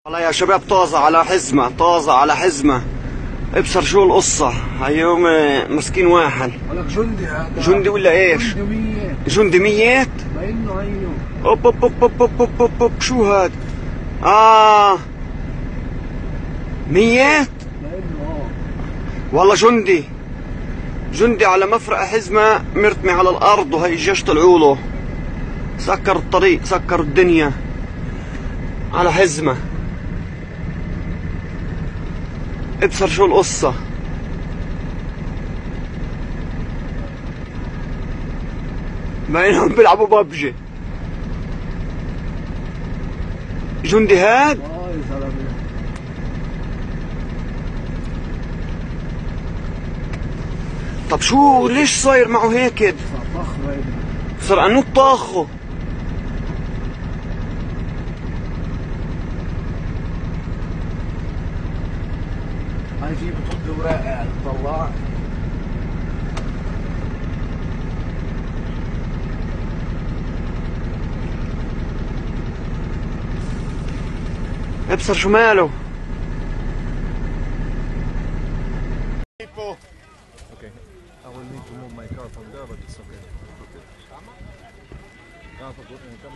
والله يا شباب طازة على حزمة، طازة على حزمة. ابصر شو القصة. هيوم مسكين واحد. ولك جندي هذا. جندي ولا ايش؟ جندي 100. جندي 100؟ باينه عينه. اوب اوب اوب اوب اوب اوب اوب شو هاد؟ 100؟ باينه والله جندي. جندي على مفرق حزمة مرتمي على الأرض، وهي الجيش طلعوا له. سكر الطريق، سكر الدنيا على حزمة. ابصر شو القصة. بينهم بيلعبوا ببجي. جندي هاد؟ يا زلمه. طب شو ليش صاير معه هيك كده؟ طخ باينه. صار انو طاخه. هاي في بطل وراقع طلع. ابصر شو ماله. Okay, I will need to move my car from there, but it's okay. تعرف كم